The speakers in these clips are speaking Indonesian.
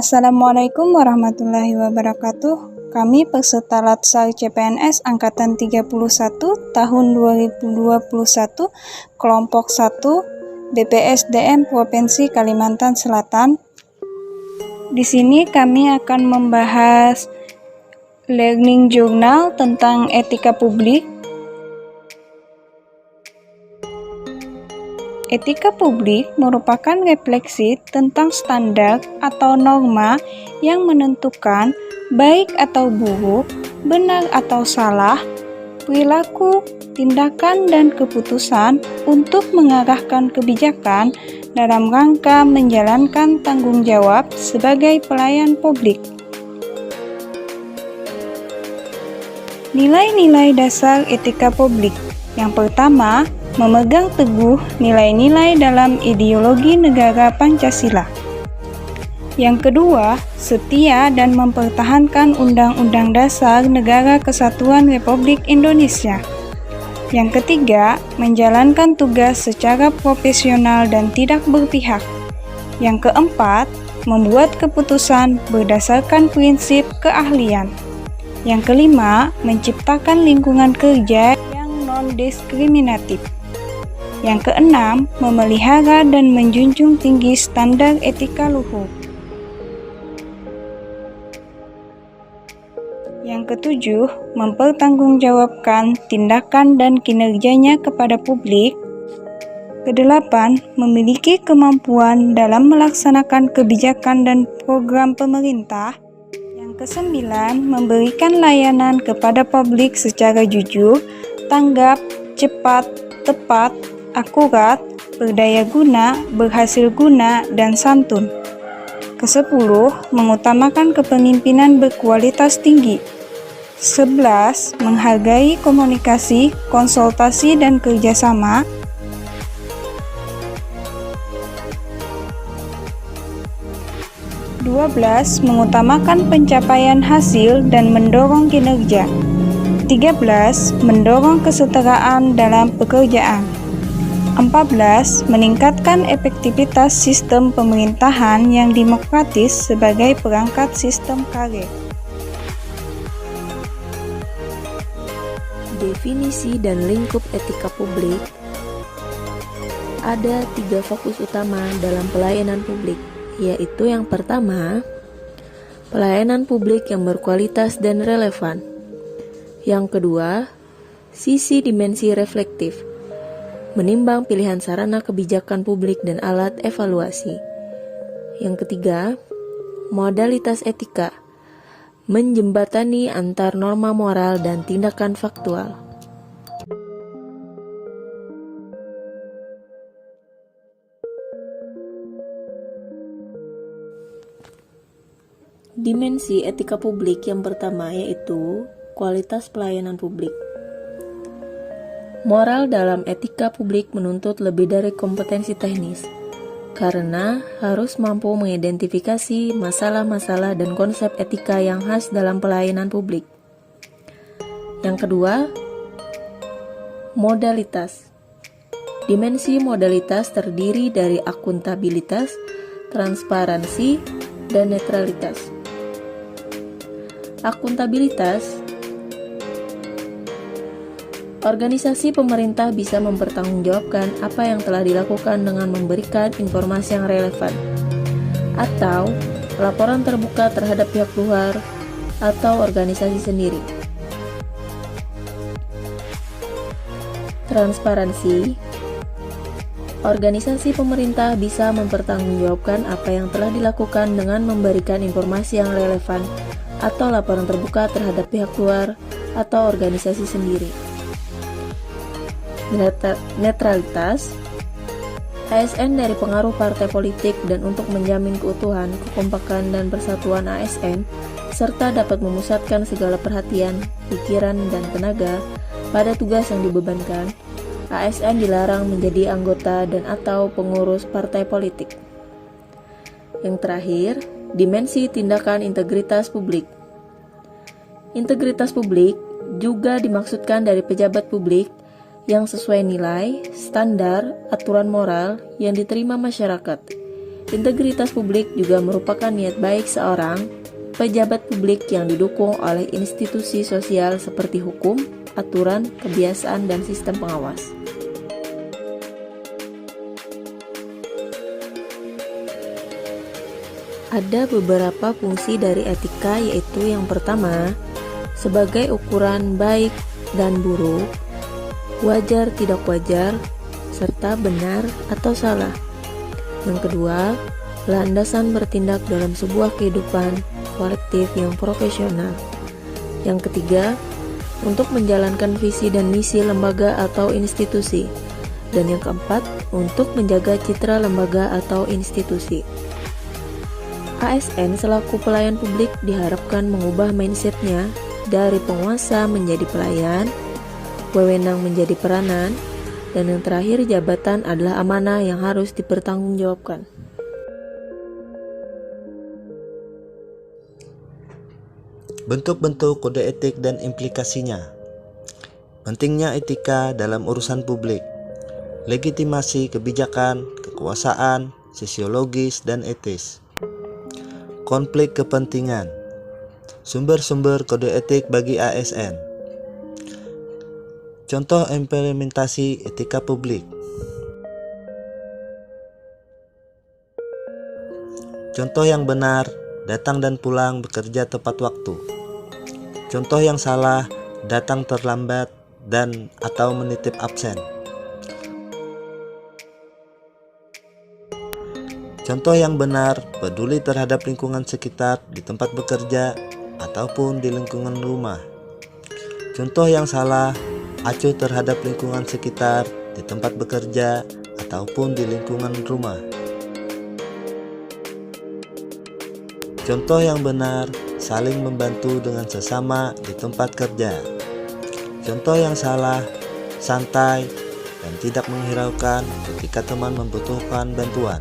Assalamualaikum warahmatullahi wabarakatuh. Kami peserta Latsar CPNS Angkatan 31 tahun 2021, kelompok 1, BPSDM Provinsi Kalimantan Selatan. Di sini kami akan membahas learning journal tentang etika publik. Etika publik merupakan refleksi tentang standar atau norma yang menentukan baik atau buruk, benar atau salah, perilaku, tindakan, dan keputusan untuk mengarahkan kebijakan dalam rangka menjalankan tanggung jawab sebagai pelayan publik. Nilai-nilai dasar etika publik. Yang pertama, memegang teguh nilai-nilai dalam ideologi negara Pancasila. Yang kedua, setia dan mempertahankan Undang-Undang Dasar Negara Kesatuan Republik Indonesia. Yang ketiga, menjalankan tugas secara profesional dan tidak berpihak. Yang keempat, membuat keputusan berdasarkan prinsip keahlian. Yang kelima, menciptakan lingkungan kerja yang non-diskriminatif. Yang keenam, memelihara dan menjunjung tinggi standar etika luhur. Yang ketujuh, mempertanggungjawabkan tindakan dan kinerjanya kepada publik. Kedelapan, memiliki kemampuan dalam melaksanakan kebijakan dan program pemerintah. Yang kesembilan, memberikan layanan kepada publik secara jujur, tanggap, cepat, tepat, akurat, berdaya guna, berhasil guna, dan santun. Kesepuluh, mengutamakan kepemimpinan berkualitas tinggi. 11. Menghargai komunikasi, konsultasi, dan kerjasama. 12. Mengutamakan pencapaian hasil dan mendorong kinerja. 13. Mendorong kesetaraan dalam pekerjaan. 14. Meningkatkan efektivitas sistem pemerintahan yang demokratis sebagai perangkat sistem karir. Definisi dan lingkup etika publik. Ada 3 fokus utama dalam pelayanan publik, yaitu yang pertama, pelayanan publik yang berkualitas dan relevan. Yang kedua, sisi dimensi reflektif, menimbang pilihan sarana kebijakan publik dan alat evaluasi. Yang ketiga, modalitas etika, menjembatani antar norma moral dan tindakan faktual. Dimensi etika publik yang pertama yaitu kualitas pelayanan publik. Moral dalam etika publik menuntut lebih dari kompetensi teknis, karena harus mampu mengidentifikasi masalah-masalah dan konsep etika yang khas dalam pelayanan publik. Yang kedua, modalitas. Dimensi modalitas terdiri dari akuntabilitas, transparansi, dan netralitas. Akuntabilitas. Organisasi pemerintah bisa mempertanggungjawabkan apa yang telah dilakukan dengan memberikan informasi yang relevan, atau laporan terbuka terhadap pihak luar atau organisasi sendiri. Transparansi. Organisasi pemerintah bisa mempertanggungjawabkan apa yang telah dilakukan dengan memberikan informasi yang relevan atau laporan terbuka terhadap pihak luar atau organisasi sendiri. Netralitas. ASN dari pengaruh partai politik dan untuk menjamin keutuhan, kekompakan, dan persatuan ASN, serta dapat memusatkan segala perhatian, pikiran, dan tenaga pada tugas yang dibebankan, ASN dilarang menjadi anggota dan atau pengurus partai politik. Yang terakhir, dimensi tindakan integritas publik. Integritas publik juga dimaksudkan dari pejabat publik yang sesuai nilai, standar, aturan moral yang diterima masyarakat, Integritas publik juga merupakan niat baik seorang pejabat publik yang didukung oleh institusi sosial seperti hukum, aturan, kebiasaan, dan sistem pengawas. Ada beberapa fungsi dari etika, yaitu yang pertama, sebagai ukuran baik dan buruk, wajar tidak wajar, serta benar atau salah. Yang kedua, landasan bertindak dalam sebuah kehidupan kolektif yang profesional. Yang ketiga, untuk menjalankan visi dan misi lembaga atau institusi. Dan yang keempat, untuk menjaga citra lembaga atau institusi. ASN selaku pelayan publik diharapkan mengubah mindset-nya dari penguasa menjadi pelayan, wewenang menjadi peranan, dan yang terakhir jabatan adalah amanah yang harus dipertanggungjawabkan. Bentuk-bentuk kode etik dan implikasinya. Pentingnya etika dalam urusan publik. Legitimasi kebijakan, kekuasaan, sosiologis, dan etis. Konflik kepentingan. Sumber-sumber kode etik bagi ASN. Contoh implementasi etika publik. Contoh yang benar, datang dan pulang bekerja tepat waktu. Contoh yang salah, datang terlambat dan atau menitip absen. Contoh yang benar, peduli terhadap lingkungan sekitar di tempat bekerja ataupun di lingkungan rumah. Contoh yang salah, acuh terhadap lingkungan sekitar di tempat bekerja ataupun di lingkungan rumah. Contoh yang benar, saling membantu dengan sesama di tempat kerja. Contoh yang salah, santai dan tidak menghiraukan ketika teman membutuhkan bantuan.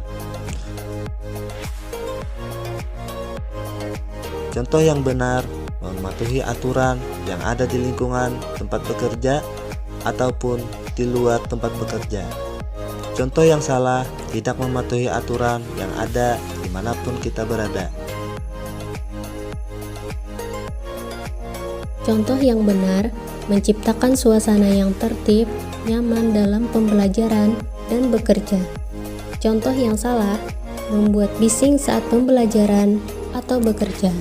Contoh yang benar, mematuhi aturan yang ada di lingkungan tempat bekerja ataupun di luar tempat bekerja. Contoh yang salah, tidak mematuhi aturan yang ada dimanapun kita berada. Contoh yang benar, menciptakan suasana yang tertib, nyaman dalam pembelajaran dan bekerja. Contoh yang salah, membuat bising saat pembelajaran atau bekerja.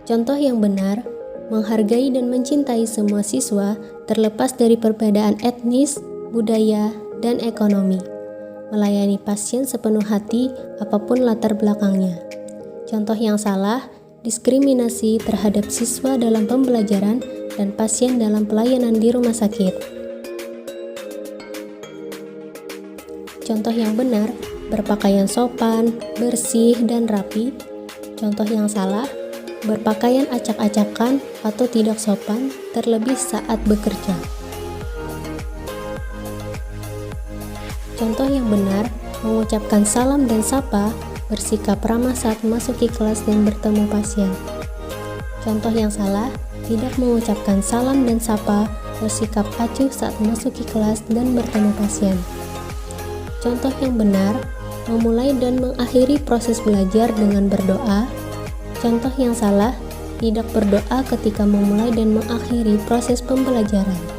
Contoh yang benar, menghargai dan mencintai semua siswa terlepas dari perbedaan etnis, budaya, dan ekonomi. Melayani pasien sepenuh hati apapun latar belakangnya. Contoh yang salah, diskriminasi terhadap siswa dalam pembelajaran dan pasien dalam pelayanan di rumah sakit. Contoh yang benar, berpakaian sopan, bersih, dan rapi. Contoh yang salah, berpakaian acak-acakan atau tidak sopan, terlebih saat bekerja. Contoh yang benar, mengucapkan salam dan sapa, bersikap ramah saat memasuki kelas dan bertemu pasien. Contoh yang salah, tidak mengucapkan salam dan sapa, bersikap acuh saat memasuki kelas dan bertemu pasien. Contoh yang benar, memulai dan mengakhiri proses belajar dengan berdoa. Contoh yang salah, tidak berdoa ketika memulai dan mengakhiri proses pembelajaran.